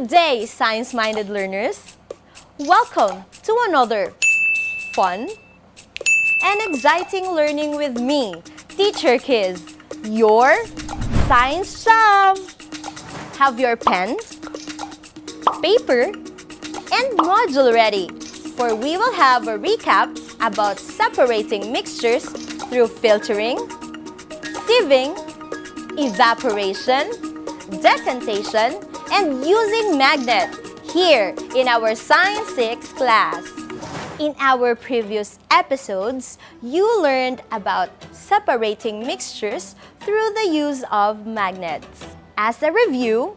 day, science-minded learners! Welcome to another fun and exciting learning with me, Teacher Kiz, your science chum! Have your pens, paper, and module ready, for we will have a recap about separating mixtures through filtering, sieving, evaporation, decantation, and using magnet here in our Science 6 class. In our previous episodes, you learned about separating mixtures through the use of magnets. As a review,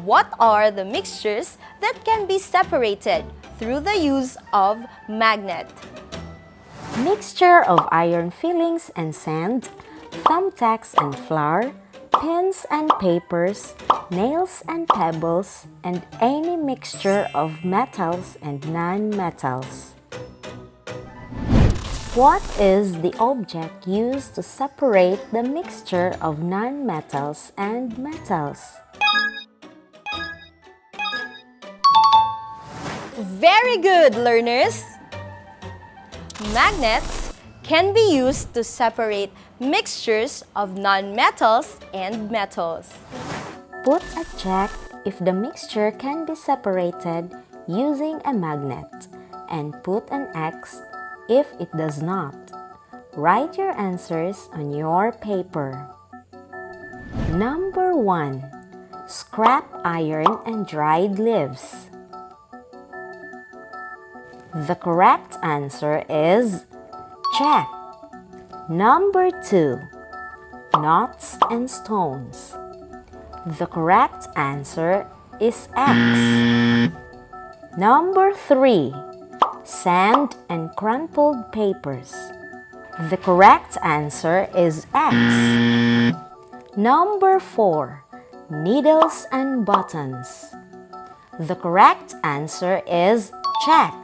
what are the mixtures that can be separated through the use of magnet? Mixture of iron fillings and sand, thumbtacks and flour, pens and papers, nails and pebbles, and any mixture of metals and non-metals. What is the object used to separate the mixture of non-metals and metals? Very good, learners! Magnets can be used to separate mixtures of non-metals and metals. Put a check if the mixture can be separated using a magnet, and put an X if it does not. Write your answers on your paper. Number 1. Scrap iron and dried leaves. The correct answer is check. Number 2. Knots and stones. The correct answer is X. Number 3. Sand and crumpled papers. The correct answer is X. Number 4. Needles and buttons. The correct answer is check.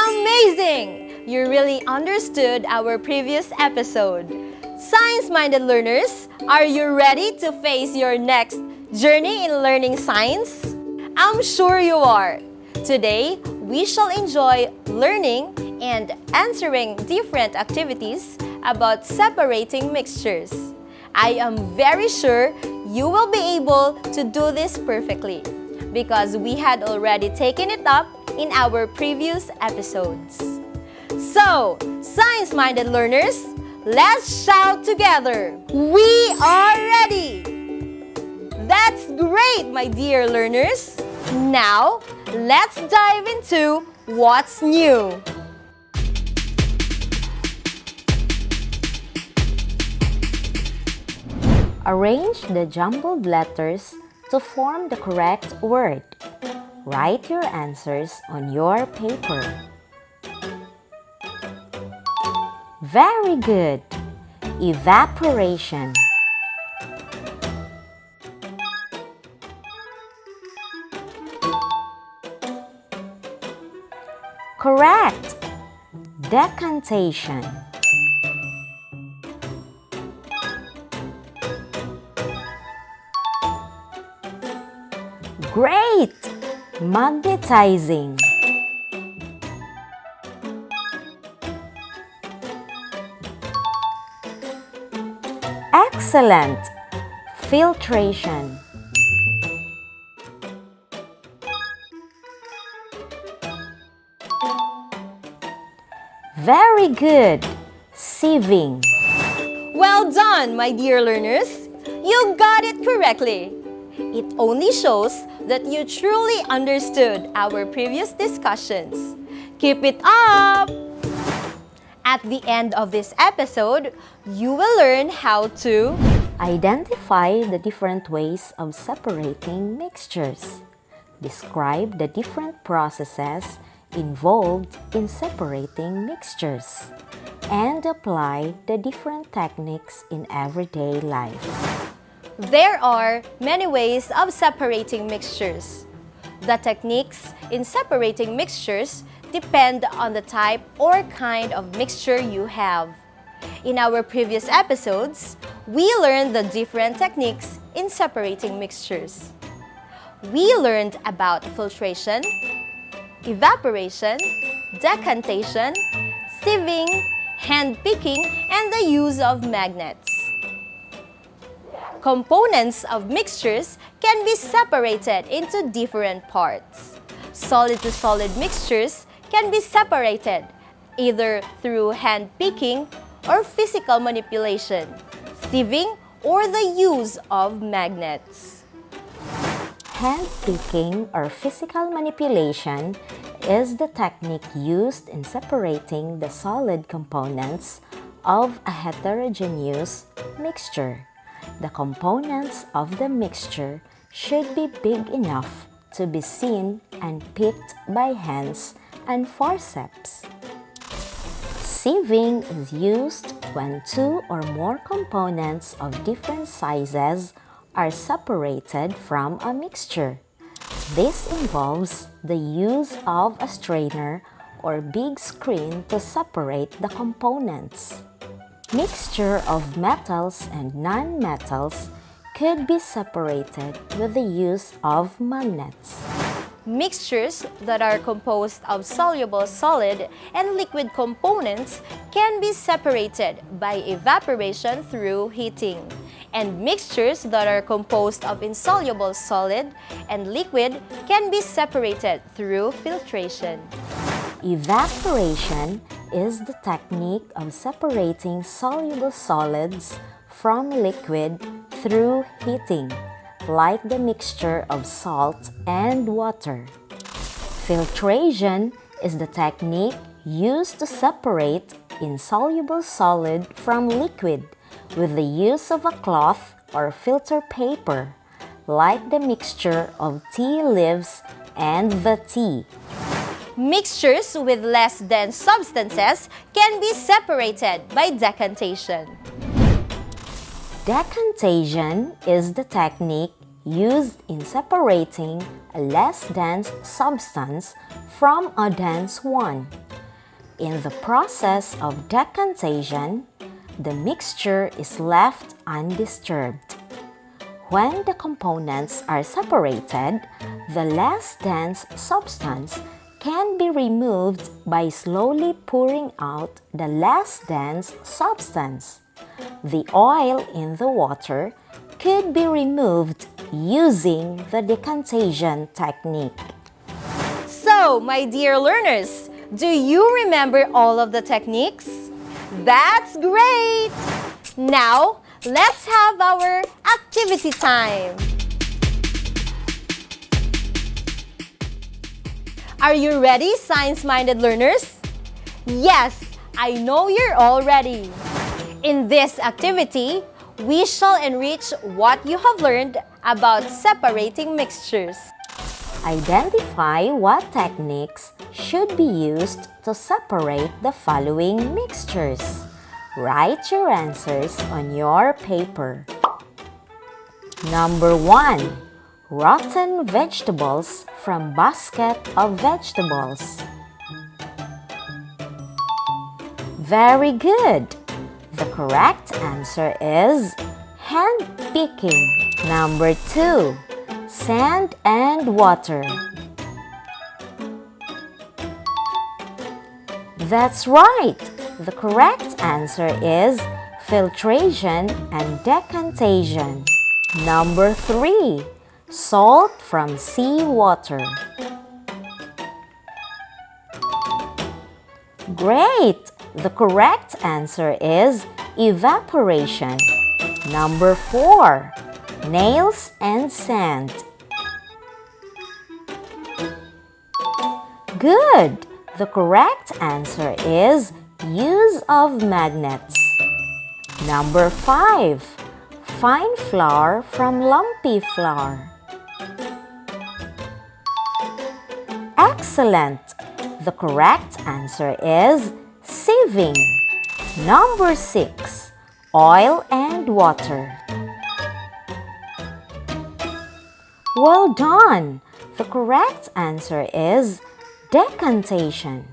Amazing! You really understood our previous episode. Science-minded learners, are you ready to face your next journey in learning science? I'm sure you are. Today, we shall enjoy learning and answering different activities about separating mixtures. I am very sure you will be able to do this perfectly because we had already taken it up in our previous episodes. So, science-minded learners, let's shout together, we are ready! That's great, my dear learners! Now, let's dive into what's new. Arrange the jumbled letters to form the correct word. Write your answers on your paper. Very good! Evaporation. Correct! Decantation. Great! Magnetizing. Excellent! Filtration. Very good! Sieving. Well done, my dear learners! You got it correctly! It only shows that you truly understood our previous discussions. Keep it up! At the end of this episode, you will learn how to identify the different ways of separating mixtures, describe the different processes involved in separating mixtures, and apply the different techniques in everyday life. There are many ways of separating mixtures. The techniques in separating mixtures depend on the type or kind of mixture you have. In our previous episodes, we learned the different techniques in separating mixtures. we learned about filtration, evaporation, decantation, sieving, hand picking, and the use of magnets. Components of mixtures can be separated into different parts. Solid-to-solid mixtures can be separated either through hand picking or physical manipulation, sieving, or the use of magnets. Hand picking or physical manipulation is the technique used in separating the solid components of a heterogeneous mixture. The components of the mixture should be big enough to be seen and picked by hands and forceps. Sieving is used when two or more components of different sizes are separated from a mixture. This involves the use of a strainer or big screen to separate the components. Mixture of metals and non-metals could be separated with the use of magnets. Mixtures that are composed of soluble solid and liquid components can be separated by evaporation through heating, and mixtures that are composed of insoluble solid and liquid can be separated through filtration. Evaporation is the technique of separating soluble solids from liquid through heating, like the mixture of salt and water. Filtration is the technique used to separate insoluble solid from liquid with the use of a cloth or filter paper, like the mixture of tea leaves and the tea. Mixtures with less dense substances can be separated by decantation. Decantation is the technique used in separating a less dense substance from a dense one. In the process of decantation, the mixture is left undisturbed. When the components are separated, the less dense substance can be removed by slowly pouring out the less dense substance. The oil in the water could be removed using the decantation technique. So, my dear learners, do you remember all of the techniques? That's great! Now, let's have our activity time. Are you ready, science-minded learners? Yes, I know you're all ready. In this activity, we shall enrich what you have learned about separating mixtures. Identify what techniques should be used to separate the following mixtures. Write your answers on your paper. Number 1. Rotten vegetables from basket of vegetables. Very good! The correct answer is hand picking. Number 2. Sand and water. That's right! The correct answer is filtration and decantation. Number 3. Salt from seawater. Great! The correct answer is evaporation. Number 4. Nails and sand. Good! The correct answer is use of magnets. Number 5. Fine flour from lumpy flour. Excellent! The correct answer is sieving. Number 6. Oil and water. Well done! The correct answer is decantation.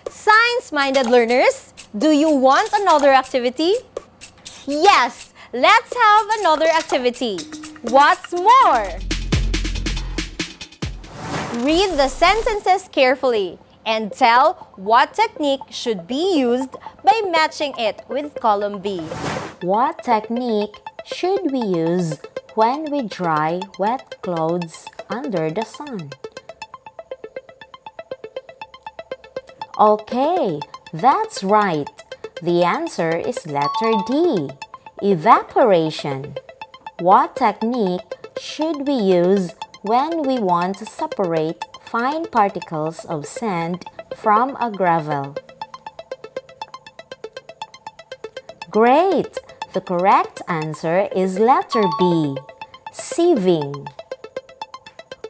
Science-minded learners, do you want another activity? Yes, let's have another activity. What's more? Read the sentences carefully and tell what technique should be used by matching it with column B. What technique should we use when we dry wet clothes under the sun? Okay, that's right. The answer is letter D, evaporation. What technique should we use when we want to separate fine particles of sand from a gravel? Great! The correct answer is letter B, sieving.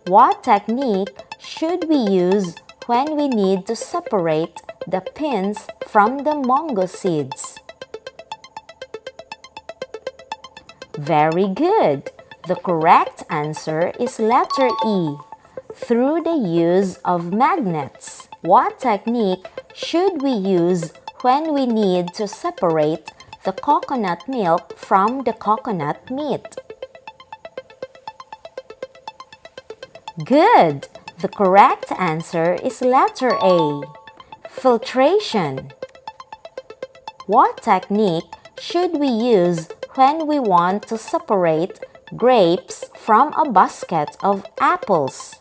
What technique should we use when we need to separate the pins from the mango seeds? Very good! The correct answer is letter E, through the use of magnets. What technique should we use when we need to separate the coconut milk from the coconut meat? Good! The correct answer is letter A, filtration. What technique should we use when we want to separate grapes from a basket of apples?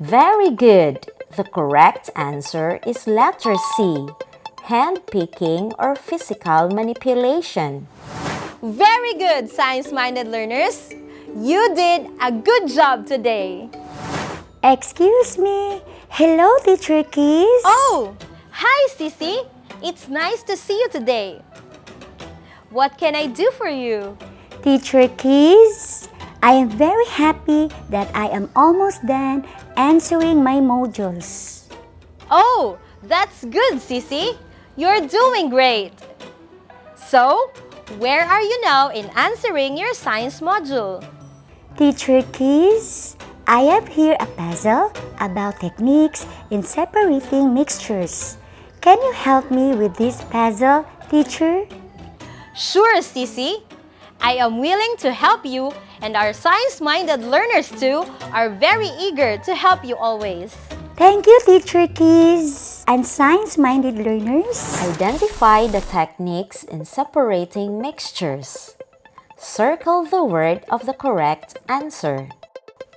Very good! The correct answer is letter C, hand-picking or physical manipulation. Very good, science-minded learners! You did a good job today! Excuse me. Hello, Teacher Keys. Oh! Hi, Sissy! It's nice to see you today. What can I do for you? Teacher Keys, I am very happy that I am almost done answering my modules. Oh, that's good, Sissy! You're doing great! So, where are you now in answering your science module? Teacher Keys, I have here a puzzle about techniques in separating mixtures. Can you help me with this puzzle, teacher? Sure, Sissy! I am willing to help you, and our science-minded learners too are very eager to help you always. Thank you, Teacher Keys. And science-minded learners, Identify the techniques in separating mixtures. Circle the word of the correct answer.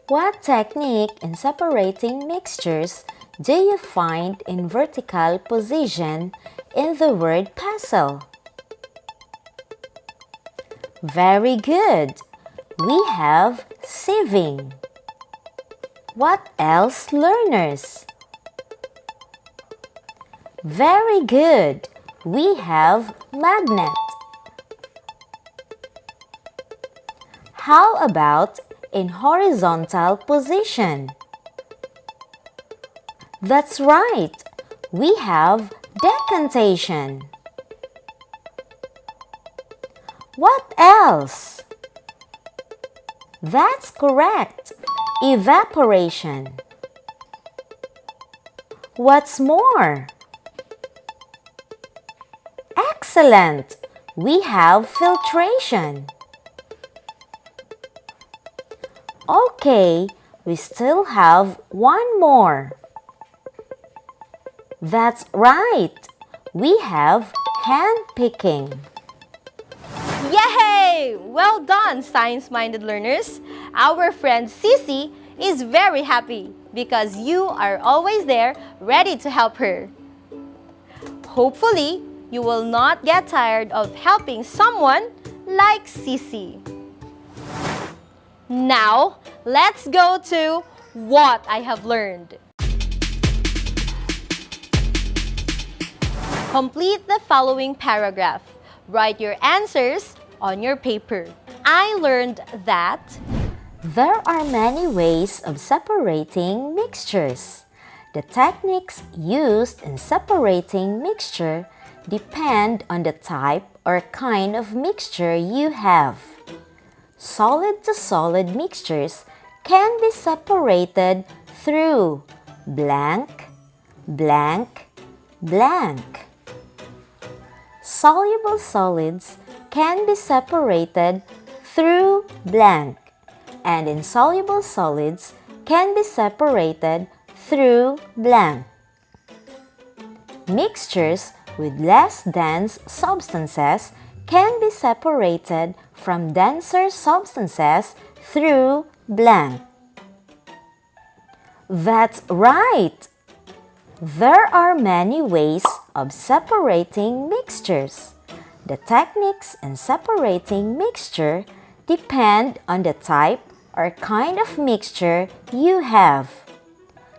What technique in separating mixtures do you find in vertical position in the word puzzle? Very good! We have sieving. What else, learners? Very good! We have magnet. How about in horizontal position? That's right! We have decantation. What else? That's correct! Evaporation. What's more? Excellent! We have filtration. Okay, we still have one more. That's right! We have hand-picking. Yay! Well done, science-minded learners! Our friend Sissy is very happy because you are always there ready to help her. Hopefully, you will not get tired of helping someone like Sissy. Now, let's go to what I have learned. Complete the following paragraph. Write your answers on your paper. I learned that there are many ways of separating mixtures. The techniques used in separating mixture depend on the type or kind of mixture you have. Solid to solid mixtures can be separated through blank, blank, blank. Soluble solids can be separated through blank, and insoluble solids can be separated through blank. Mixtures with less dense substances can be separated from denser substances through blank. That's right! There are many ways of separating mixtures. The techniques in separating mixture depend on the type or kind of mixture you have.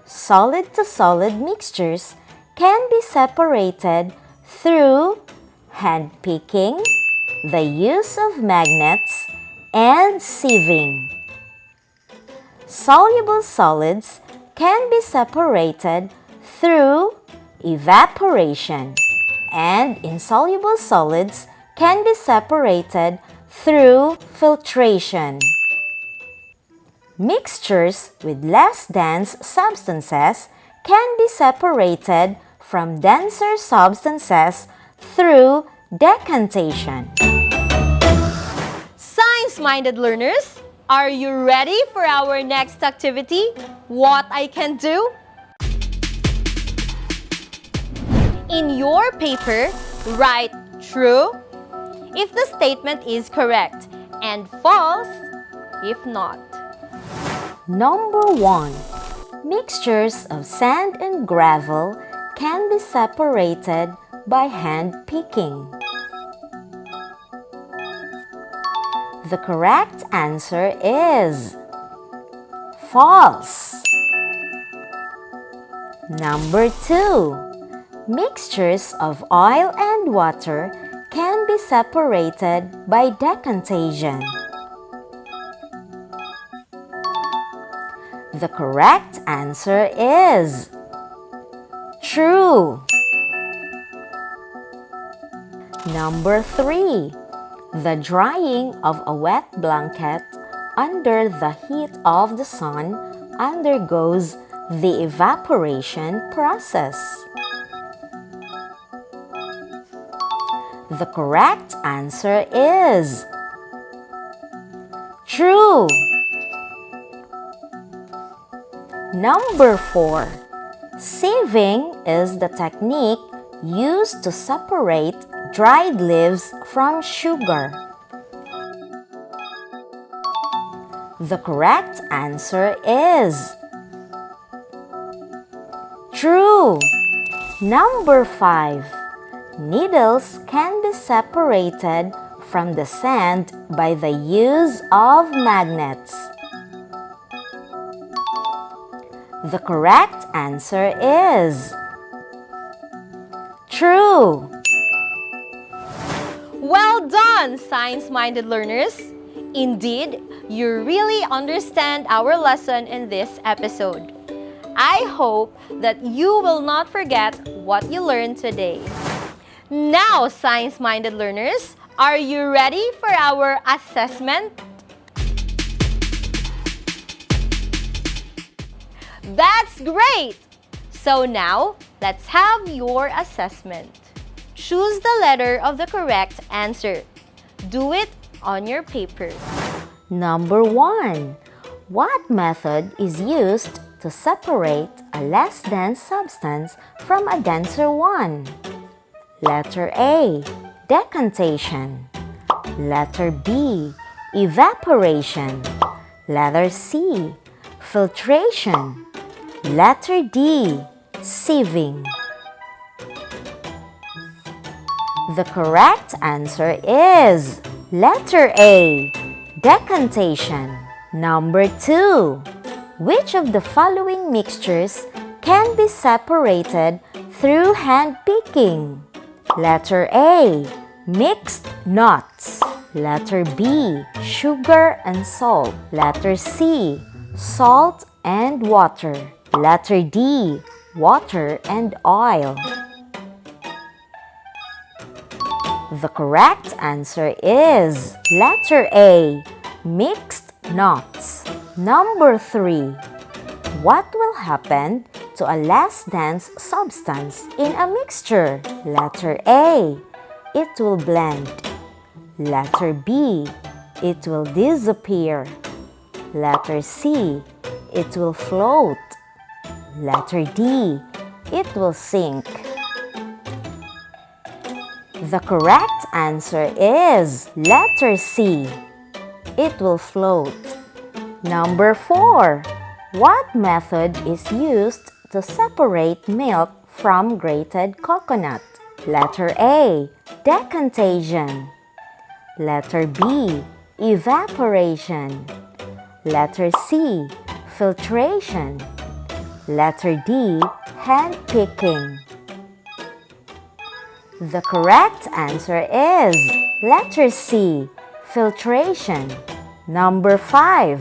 Solid-to-solid mixtures can be separated through hand picking, the use of magnets, and sieving. Soluble solids can be separated through evaporation, and insoluble solids can be separated through filtration. Mixtures with less dense substances can be separated from denser substances through decantation. Science-minded learners, are you ready for our next activity? What I can do? In your paper, write true if the statement is correct and false if not. Number 1. Mixtures of sand and gravel can be separated by hand picking. The correct answer is false. Number 2. Mixtures of oil and water can be separated by decantation. The correct answer is true. Number 3. The drying of a wet blanket under the heat of the sun undergoes the evaporation process. The correct answer is true. Number 4. Sieving is the technique used to separate dried leaves from sugar. The correct answer is true. Number 5. Needles can be separated from the sand by the use of magnets. The correct answer is true. Well done, science-minded learners! Indeed, you really understand our lesson in this episode. I hope that you will not forget what you learned today. Now, science-minded learners, are you ready for our assessment? That's great! So now, let's have your assessment. Choose the letter of the correct answer. Do it on your paper. Number 1. What method is used to separate a less dense substance from a denser one? Letter A. Decantation. Letter B. Evaporation. Letter C. Filtration. Letter D. Sieving. The correct answer is letter A. Decantation. Number 2. Which of the following mixtures can be separated through hand picking? Letter A. Mixed nuts. Letter B. Sugar and salt. Letter C. Salt and water. Letter D. Water and oil. The correct answer is letter A. Mixed nuts. Number 3. What will happen to a less dense substance in a mixture? Letter A. It will blend. Letter B. It will disappear. Letter C, it will float. Letter D, it will sink. The correct answer is letter C. It will float. Number 4. What method is used to separate milk from grated coconut? Letter A, decantation. Letter B, evaporation. Letter C, filtration. Letter D, hand picking. The correct answer is letter C, filtration. Number 5.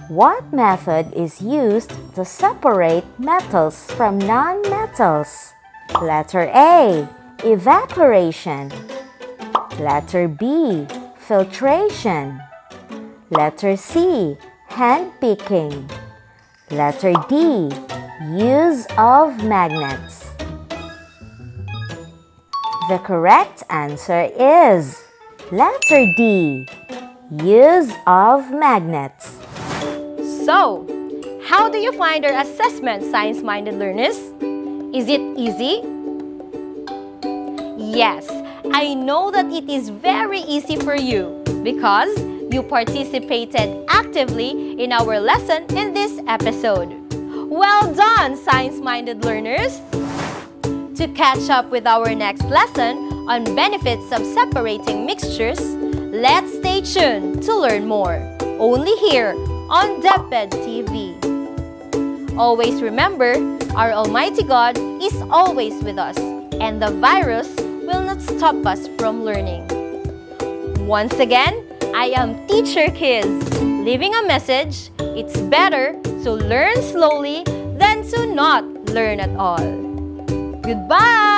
What method is used to separate metals from non-metals? Letter A, evaporation. Letter B, filtration. Letter C, hand picking. Letter D, use of magnets. The correct answer is letter D, use of magnets. So, how do you find our assessment, science-minded learners? Is it easy? Yes, I know that it is very easy for you because you participated actively in our lesson in this episode. Well done, science-minded learners! To catch up with our next lesson on benefits of separating mixtures, let's stay tuned to learn more, only here on DepEd TV. Always remember, our Almighty God is always with us, and the virus will not stop us from learning. Once again, I am Teacher Kiz, leaving a message: it's better to learn slowly than to not learn at all. Goodbye!